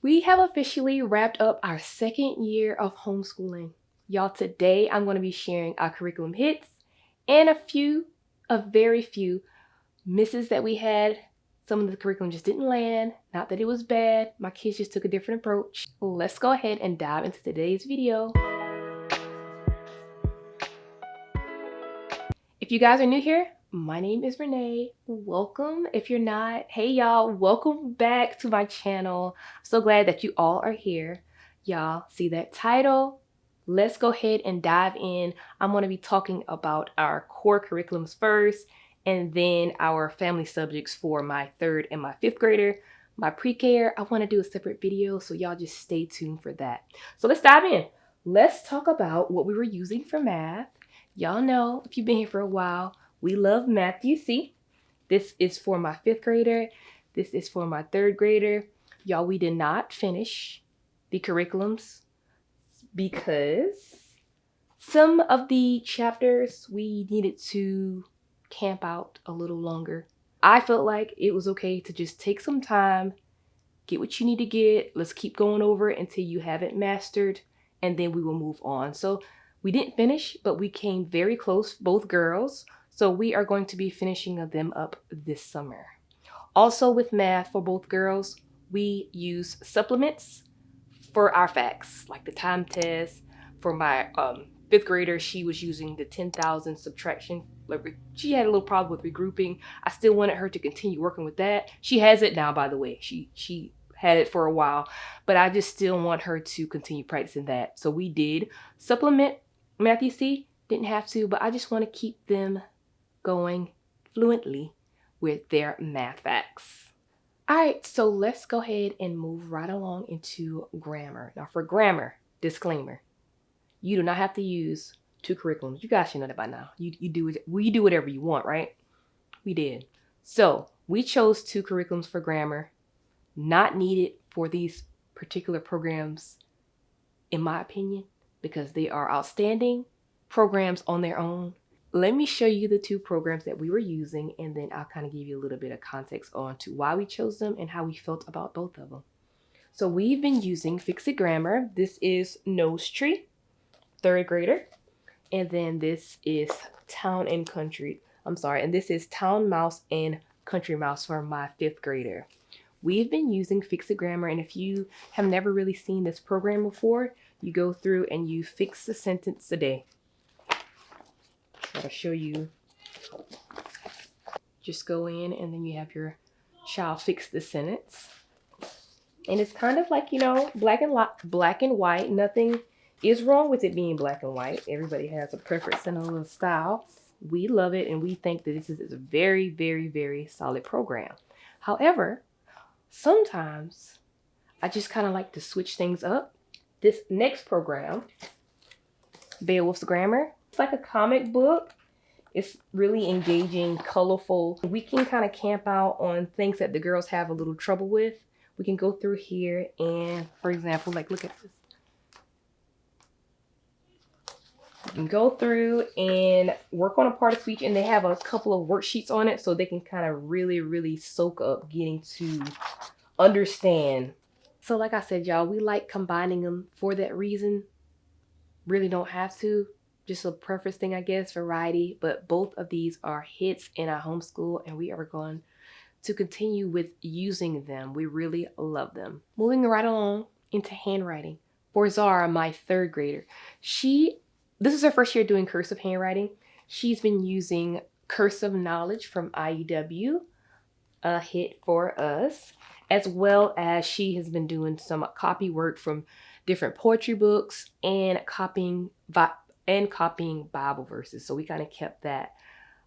We have officially wrapped up our second year of homeschooling. Y'all, today I'm going to be sharing our curriculum hits and a very few misses that we had. Some of the curriculum just didn't land. Not that it was bad. My kids just took a different approach. Let's go ahead and dive into today's video. If you guys are new here, my name is Rene. Welcome. If you're not, hey y'all, welcome back to my channel. I'm so glad that you all are here. Y'all see that title? Let's go ahead and dive in. I'm going to be talking about our core curriculums first, and then our family subjects for my 3rd and my 5th grader. My pre-care, I want to do a separate video, so y'all just stay tuned for that. So let's dive in. Let's talk about what we were using for math. Y'all know, if you've been here for a while, we love math. You see, this is for my 5th grader. This is for my 3rd grader. Y'all, we did not finish the curriculums because some of the chapters we needed to camp out a little longer. I felt like it was okay to just take some time, get what you need to get. Let's keep going over it until you have it mastered, and then we will move on. So we didn't finish, but we came very close, both girls. So we are going to be finishing them up this summer. Also with math for both girls, we use supplements for our facts, like the time test. For my 5th grader, she was using the 10,000 subtraction. She had a little problem with regrouping. I still wanted her to continue working with that. She has it now, by the way. She had it for a while, but I just still want her to continue practicing that. So we did supplement math. You see, didn't have to, but I just want to keep them going fluently with their math facts. All right, so let's go ahead and move right along into grammar. Now for grammar, disclaimer, you do not have to use 2 curriculums. You guys should know that by now. You do whatever you want, right? We did. So we chose 2 curriculums for grammar, not needed for these particular programs, in my opinion, because they are outstanding programs on their own. Let me show you the 2 programs that we were using, and then I'll kind of give you a little bit of context on to why we chose them and how we felt about both of them. So we've been using Fix It Grammar. This is Nose Tree, 3rd grader. And then this is Town Mouse and Country Mouse for my 5th grader. We've been using Fix It Grammar, and if you have never really seen this program before, you go through and you fix a sentence a day. Try to show you. Just go in and then you have your child fix the sentence. And it's kind of like, you know, black and white. Nothing is wrong with it being black and white. Everybody has a preference and a style. We love it, and we think that this is a very, very, very solid program. However, sometimes I just kind of like to switch things up. This next program, Beowulf's Grammar, it's like a comic book. It's really engaging, colorful. We can kind of camp out on things that the girls have a little trouble with. We can go through here and, for example, like look at this. You can go through and work on a part of speech, and they have a couple of worksheets on it so they can kind of really, really soak up getting to understand. So like I said, y'all, we like combining them for that reason. Really don't have to. Just a preference thing, I guess, variety. But both of these are hits in our homeschool, and we are going to continue with using them. We really love them. Moving right along into handwriting. For Zara, my 3rd grader, this is her first year doing cursive handwriting. She's been using Cursive Knowledge from IEW, a hit for us, as well as she has been doing some copy work from different poetry books and copying Bible verses. So we kind of kept that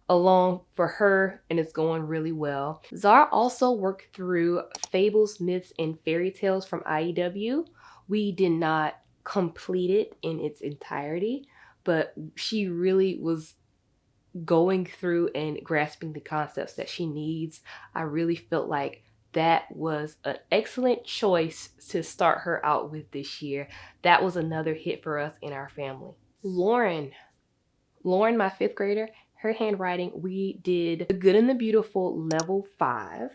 along for her, and it's going really well. Zara also worked through Fables, Myths, and Fairy Tales from IEW. We did not complete it in its entirety, but she really was going through and grasping the concepts that she needs. I really felt like that was an excellent choice to start her out with this year. That was another hit for us in our family. Lauren, my 5th grader, her handwriting, we did The Good and the Beautiful level 5.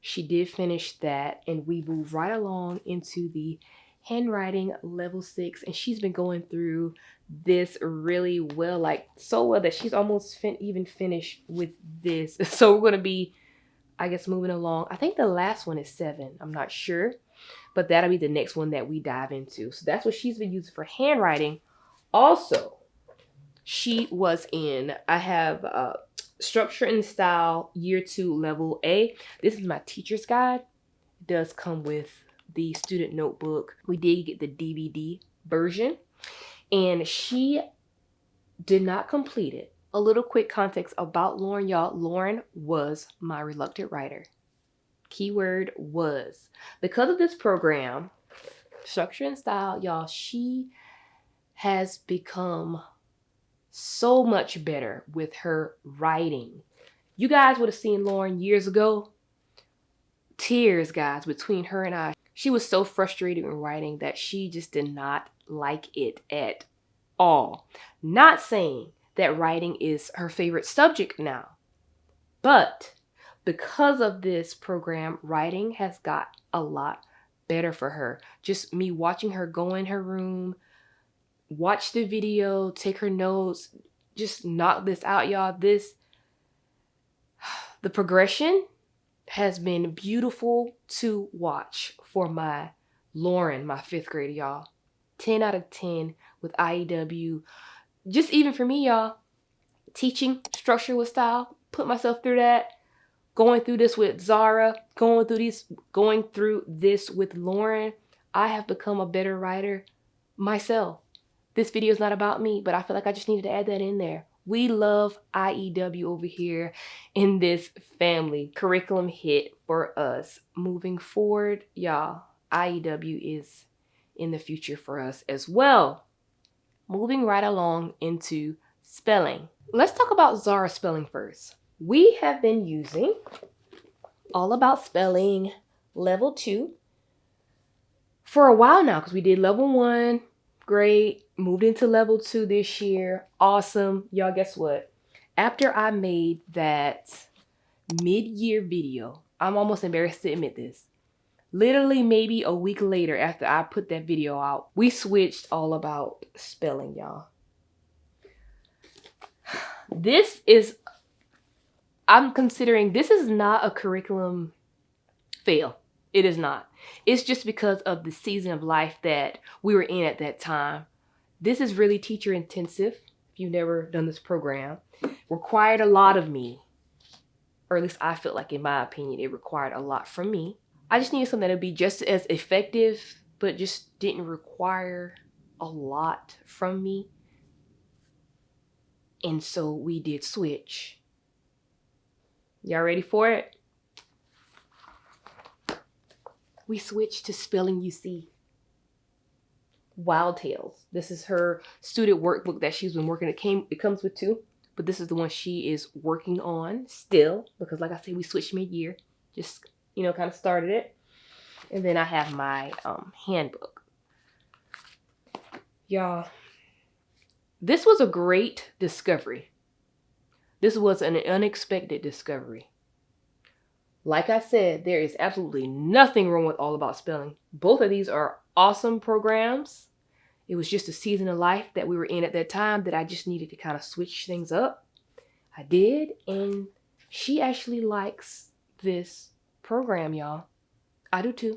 She did finish that, and we moved right along into the handwriting level 6, and she's been going through this really well, like so well that she's almost even finished with this. So we're going to be, I guess, moving along. I think the last one is 7. I'm not sure, but that'll be the next one that we dive into. So that's what she's been using for handwriting. Also, she was in, I have Structure and Style Year 2 Level A. This is my teacher's guide. It does come with the student notebook. We did get the DVD version, and she did not complete it. A little quick context about Lauren, y'all. Lauren was my reluctant writer. Keyword was. Because of this program, Structure and Style, y'all, she has become so much better with her writing. You guys would have seen Lauren years ago. Tears, guys, between her and I. She was so frustrated in writing that she just did not like it at all. Not saying that writing is her favorite subject now, but because of this program, writing has got a lot better for her. Just me watching her go in her room, watch the video, take her notes, just knock this out, y'all. The progression has been beautiful to watch for my Lauren, my 5th grader, y'all. 10 out of 10 with IEW. Just even for me, y'all, teaching structure with style, put myself through that, going through this with Zara, going through this with Lauren, I have become a better writer myself. This video is not about me, but I feel like I just needed to add that in there. We love IEW over here in this family. Curriculum hit for us. Moving forward, y'all, IEW is in the future for us as well. Moving right along into spelling. Let's talk about Zara spelling first. We have been using All About Spelling Level 2 for a while now, because we did Level 1. Great. Moved into Level 2 this year. Awesome. Y'all, guess what? After I made that mid-year video, I'm almost embarrassed to admit this. Literally maybe a week later after I put that video out, we switched All About Spelling, y'all. I'm considering this is not a curriculum fail. It is not. It's just because of the season of life that we were in at that time. This is really teacher intensive. If you've never done this program, required a lot of me, or at least I felt like, in my opinion, it required a lot from me. I just needed something that would be just as effective, but just didn't require a lot from me. And so we did switch. Y'all ready for it? We switched to Spelling UC. Wild Tales. This is her student workbook that she's been working. It comes with 2, but this is the one she is working on still, because like I said, we switched mid-year. Just, kind of started it. And then I have my handbook. Y'all, this was a great discovery. This was an unexpected discovery. Like I said, there is absolutely nothing wrong with All About Spelling. Both of these are awesome programs. It was just a season of life that we were in at that time that I just needed to kind of switch things up. I did, and she actually likes this program, y'all. I do too.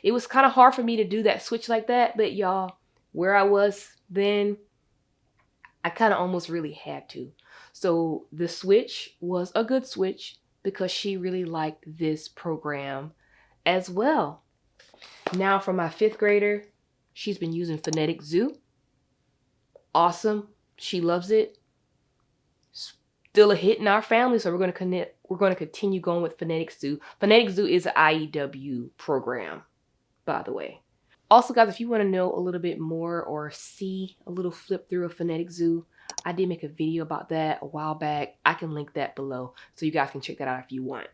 It was kind of hard for me to do that switch like that, but y'all, where I was then, I kind of almost really had to. So the switch was a good switch because she really liked this program as well. Now for my 5th grader, she's been using Phonetic Zoo. Awesome. She loves it. Still a hit in our family, so we're going to continue going with Phonetic Zoo. Phonetic Zoo is an IEW program, by the way. Also, guys, if you want to know a little bit more or see a little flip through of Phonetic Zoo, I did make a video about that a while back. I can link that below, so you guys can check that out if you want.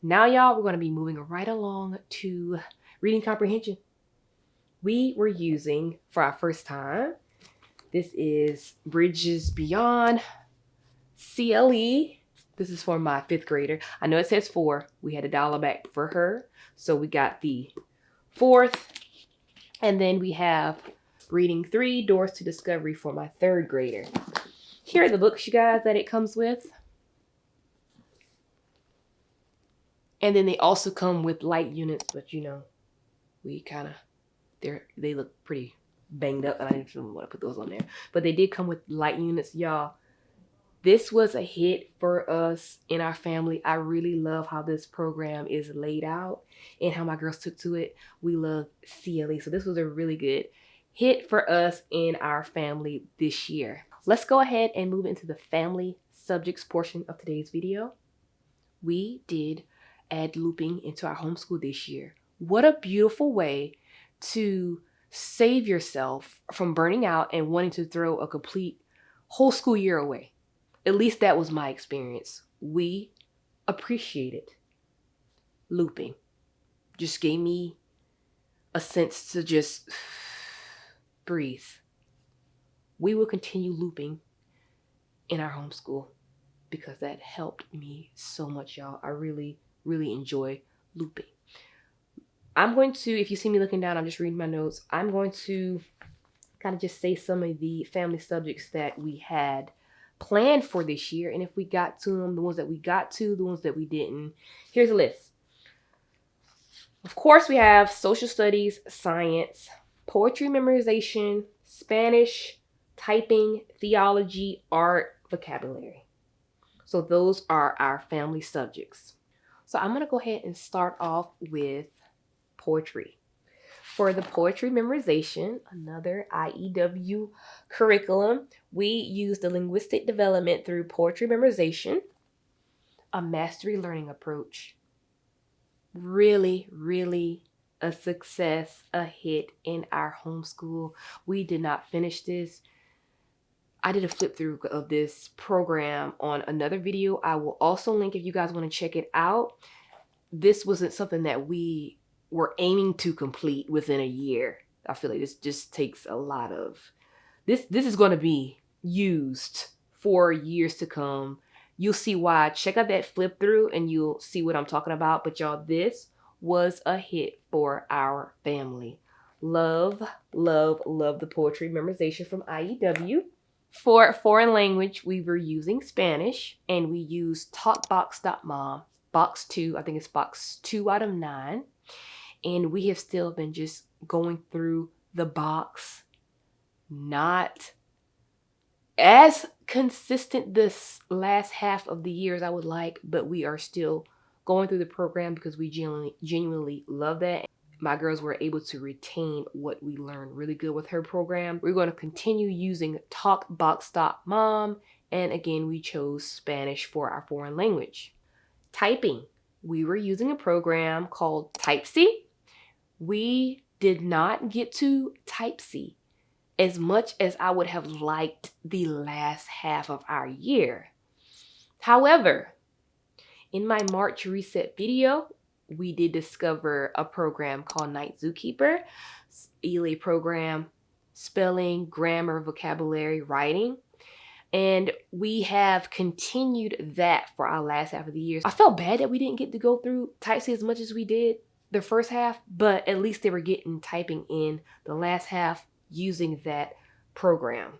Now, y'all, we're going to be moving right along to reading comprehension. We were using, for our first time, this is Bridges Beyond CLE This is for my 5th grader. I know it says 4. We had $1 back for her. So we got the 4th. And then we have Reading 3 Doors to Discovery for my 3rd grader. Here are the books, you guys, that it comes with. And then they also come with light units, but you know, we kind of, they look pretty banged up, and I didn't want to put those on there. But they did come with light units, y'all. This was a hit for us in our family. I really love how this program is laid out and how my girls took to it. We love CLE. So this was a really good hit for us in our family this year. Let's go ahead and move into the family subjects portion of today's video. We did add looping into our homeschool this year. What a beautiful way to save yourself from burning out and wanting to throw a complete whole school year away. At least that was my experience. We appreciated looping. Just gave me a sense to just breathe. We will continue looping in our homeschool because that helped me so much, y'all. I really enjoy looping. I'm going to, if you see me looking down, I'm just reading my notes. I'm going to kind of just say some of the family subjects that we had planned for this year, and if we got to them, the ones that we got to, the ones that we didn't. Here's a list. Of course, we have social studies, science, poetry memorization, Spanish, typing, theology, art, vocabulary. So those are our family subjects. So I'm going to go ahead and start off with poetry. For the poetry memorization, another IEW curriculum, we use the linguistic development through poetry memorization, a mastery learning approach. Really a success, a hit in our homeschool. We did not finish this. I did a flip through of this program on another video. I will also link if you guys want to check it out. This wasn't something that we were aiming to complete within a year. I feel like this just takes a lot of, this is going to be used for years to come. You'll see why. Check out that flip through and you'll see what I'm talking about. But y'all, this was a hit for our family. Love the poetry memorization from IEW. For foreign language, we were using Spanish, and we used talkbox.mom, box 2. I think it's box 2 out of 9. And we have still been just going through the box. Not as consistent this last half of the year as I would like, but we are still going through the program because we genuinely love that. My girls were able to retain what we learned really good with her program. We're going to continue using talkbox.mom. And again, we chose Spanish for our foreign language. Typing. We were using a program called Type C. We did not get to Type C as much as I would have liked the last half of our year. However, in my March reset video, we did discover a program called Night Zookeeper, ELA program, spelling, grammar, vocabulary, writing. And we have continued that for our last half of the year. I felt bad that we didn't get to go through Type C as much as we did the first half, but at least they were getting typing in the last half using that program.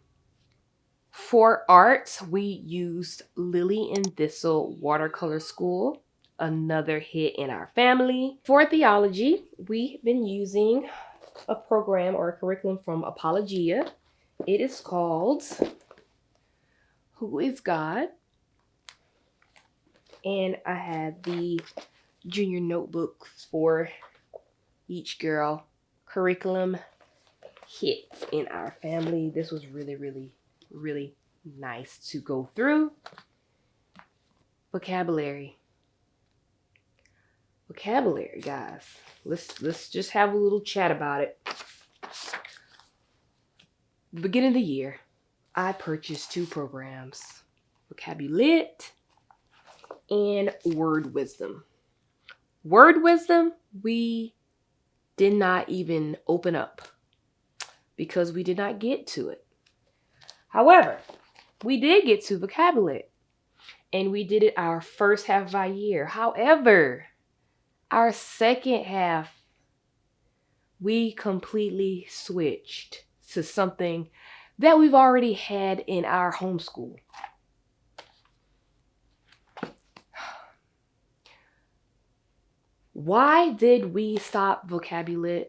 For art, we used Lily and Thistle Watercolor School, another hit in our family. For theology, we've been using a program or a curriculum from Apologia. It is called Who is God? And I had the junior notebooks for each girl. Curriculum hits in our family. This was really nice to go through. Vocabulary, guys. Let's just have a little chat about it. The beginning of the year, I purchased 2 programs, Vocabulit and Word Wisdom. Word Wisdom, we did not even open up because we did not get to it. However, we did get to Vocabulit. and we did it our first half of our year. However, our second half, we completely switched to something that we've already had in our homeschool. Why did we stop vocabulary?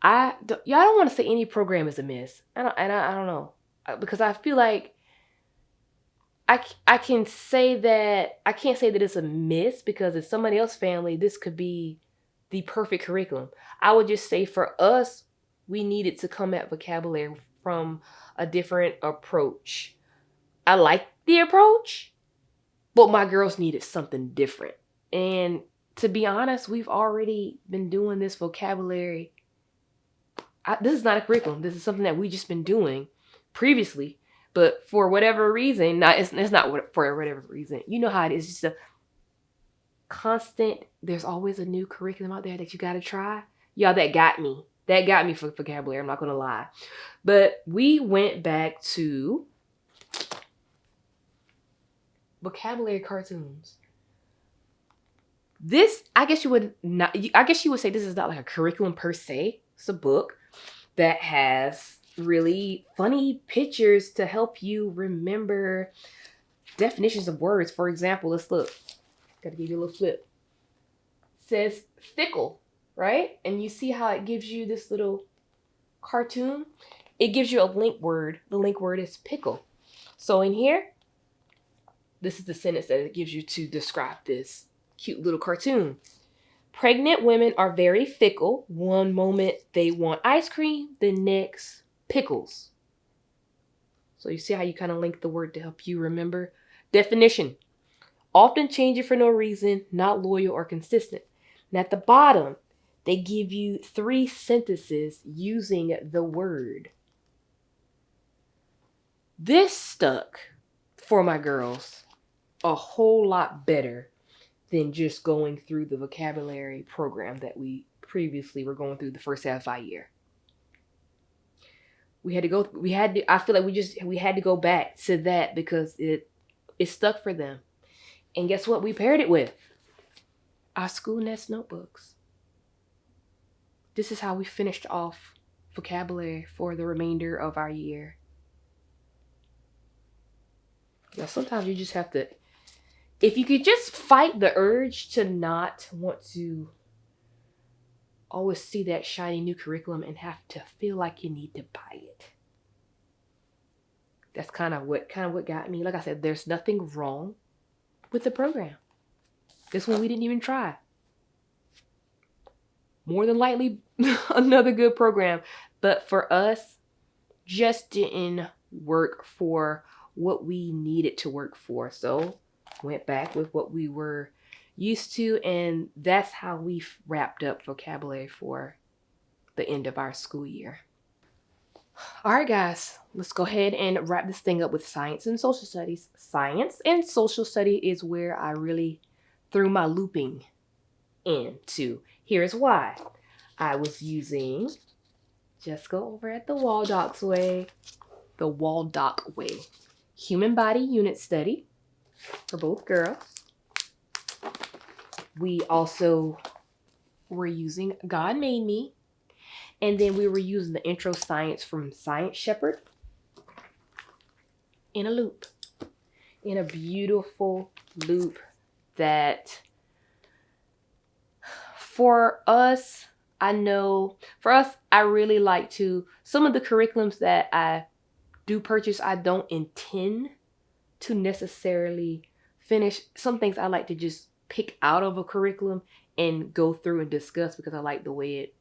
I don't want to say any program is a miss. I don't know, because I feel like I can say that I can't say that it's a miss, because in somebody else's family this could be the perfect curriculum. I would just say for us, we needed to come at vocabulary from a different approach. I like the approach, but my girls needed something different. And to be honest, we've already been doing this vocabulary. This is not a curriculum. This is something that we just been doing previously, but for whatever reason, it's not for whatever reason. You know how it is. It's just a constant. There's always a new curriculum out there that you got to try. Y'all, that got me. That got me for vocabulary. I'm not going to lie. But we went back to vocabulary cartoons. This, I guess you would say this is not like a curriculum per se. It's a book that has really funny pictures to help you remember definitions of words. For example, let's look. Gotta give you a little flip. It says fickle, right? And you see how it gives you this little cartoon? It gives you a link word. The link word is pickle. So in here, this is the sentence that it gives you to describe this cute little cartoon. Pregnant women are very fickle. One moment they want ice cream, the next pickles. So you see how you kind of link the word to help you remember. Definition. Often change it for no reason, not loyal or consistent. And at the bottom, they give you 3 sentences using the word. This stuck for my girls a whole lot better than just going through the vocabulary program that we previously were going through the first half of our year. I feel like we had to go back to that because it stuck for them. And guess what we paired it with? Our School Nest notebooks. This is how we finished off vocabulary for the remainder of our year. Now, sometimes you just have to, if you could just fight the urge to not want to always see that shiny new curriculum and have to feel like you need to buy it. That's kind of what got me. Like I said, there's nothing wrong with the program. This one we didn't even try. More than likely another good program, but for us, just didn't work for what we needed to work for. So went back with what we were used to, and that's how we wrapped up vocabulary for the end of our school year. All right, guys, let's go ahead and wrap this thing up with science and social studies. Science and social study is where I really threw my looping into. Here's why. I was using, just go over at the Waldock Way, Human Body Unit Study for both girls. We also were using God Made Me. And then we were using the intro science from Science Shepherd in a loop. In a beautiful loop that for us, I really like to, some of the curriculums that I do purchase, I don't intend to necessarily finish. Some things I like to just pick out of a curriculum and go through and discuss because I like the way it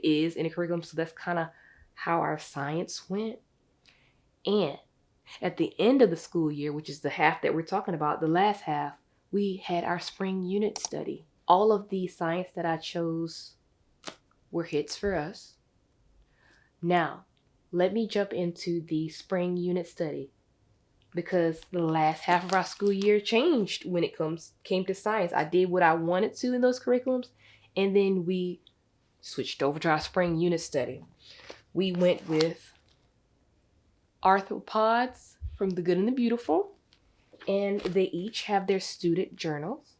is in a curriculum. So that's kind of how our science went. And at the end of the school year, which is the half that we're talking about, the last half, we had our spring unit study. All of the science that I chose were hits for us. Now, let me jump into the spring unit study because the last half of our school year changed when it came to science. I did what I wanted to in those curriculums, and then we switched over to our spring unit study. We went with arthropods from The Good and the Beautiful. And they each have their student journals.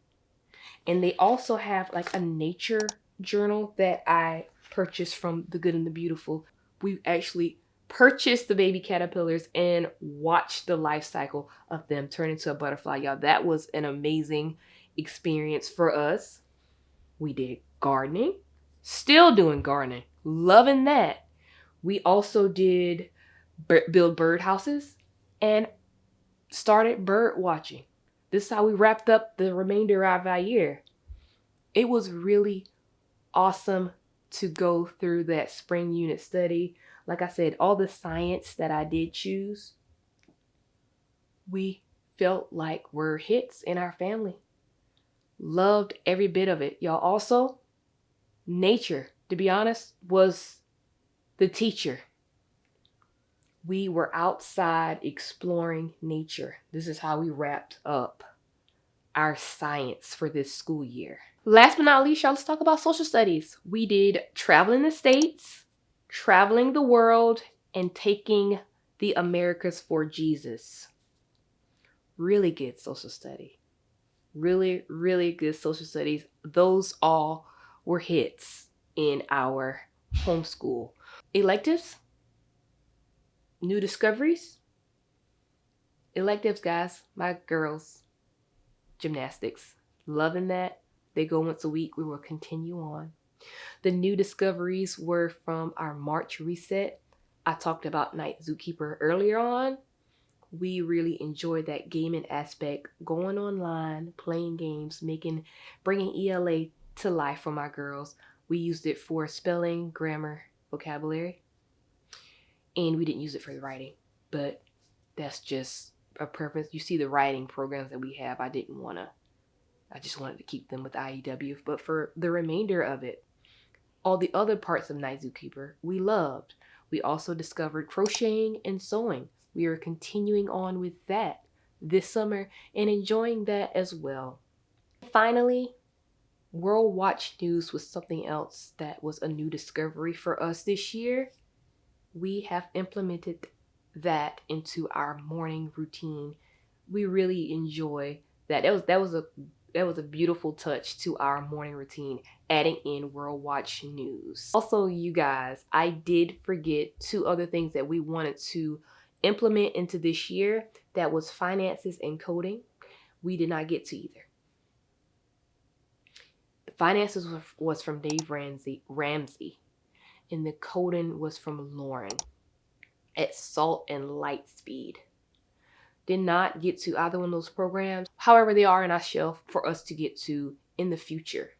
And they also have like a nature journal that I purchased from The Good and the Beautiful. We actually purchased the baby caterpillars and watched the life cycle of them turn into a butterfly. Y'all, that was an amazing experience for us. We did gardening, still doing gardening, loving that. We also did build birdhouses and started bird watching. This is how we wrapped up the remainder of our year. It was really awesome to go through that spring unit study. Like I said, all the science that I did choose, we felt like were hits in our family. Loved every bit of it. Y'all, also, nature, to be honest, was the teacher. We were outside exploring nature. This is how we wrapped up our science for this school year. Last but not least, y'all, let's talk about social studies. We did traveling the States, traveling the world, and taking the Americas for Jesus. Really good social study. Really, really good social studies. Those all were hits in our homeschool. Electives, New Discoveries. Electives, guys, my girls, gymnastics, loving that. They go once a week. We will continue on. The New Discoveries were from our March reset. I talked about Night Zookeeper earlier on. We really enjoyed that gaming aspect, going online, playing games, bringing ELA to life for my girls. We used it for spelling, grammar, vocabulary, and we didn't use it for the writing, but that's just a preference. You see the writing programs that we have. I just wanted to keep them with IEW, but for the remainder of it, all the other parts of Night Zookeeper we loved. We also discovered crocheting and sewing. We are continuing on with that this summer and enjoying that as well. Finally, World Watch News was something else that was a new discovery for us this year. We have implemented that into our morning routine. We really enjoy that. That was a beautiful touch to our morning routine, adding in World Watch News. Also, you guys, I did forget 2 other things that we wanted to implement into this year. That was finances and coding. We did not get to either. The finances was from Dave Ramsey, and the coding was from Lauren at Salt and Light Speed. Did not get to either one of those programs. However, they are in our shelf for us to get to in the future.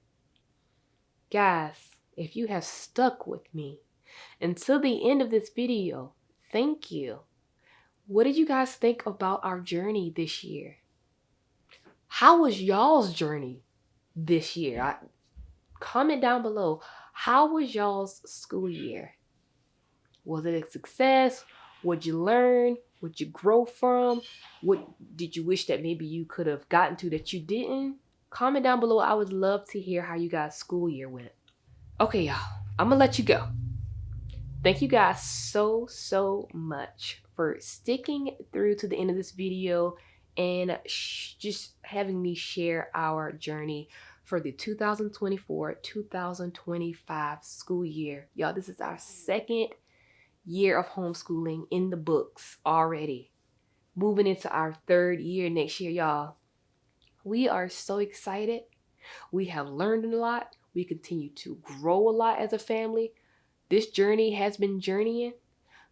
Guys, if you have stuck with me until the end of this video, thank you. What did you guys think about our journey this year? How was y'all's journey this year? Comment down below. How was y'all's school year? Was it a success? What'd you learn? What'd you grow from? What did you wish that maybe you could have gotten to that you didn't? Comment down below. I would love to hear how you guys' school year went. Okay, y'all, I'm gonna let you go. Thank you guys so much for sticking through to the end of this video and just having me share our journey for the 2024-2025 school year. Y'all, this is our 2nd year of homeschooling in the books already. Moving into our 3rd year next year, y'all. We are so excited. We have learned a lot. We continue to grow a lot as a family. This journey has been journeying,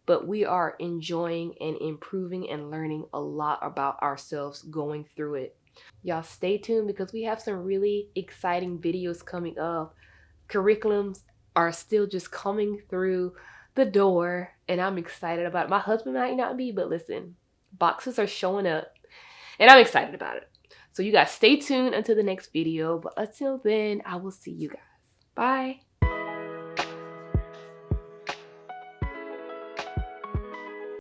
but we are enjoying and improving and learning a lot about ourselves going through it. Y'all stay tuned because we have some really exciting videos coming up. Curriculums are still just coming through the door and I'm excited about it. My husband might not be, but listen, boxes are showing up and I'm excited about it. So you guys stay tuned until the next video, but until then, I will see you guys. Bye.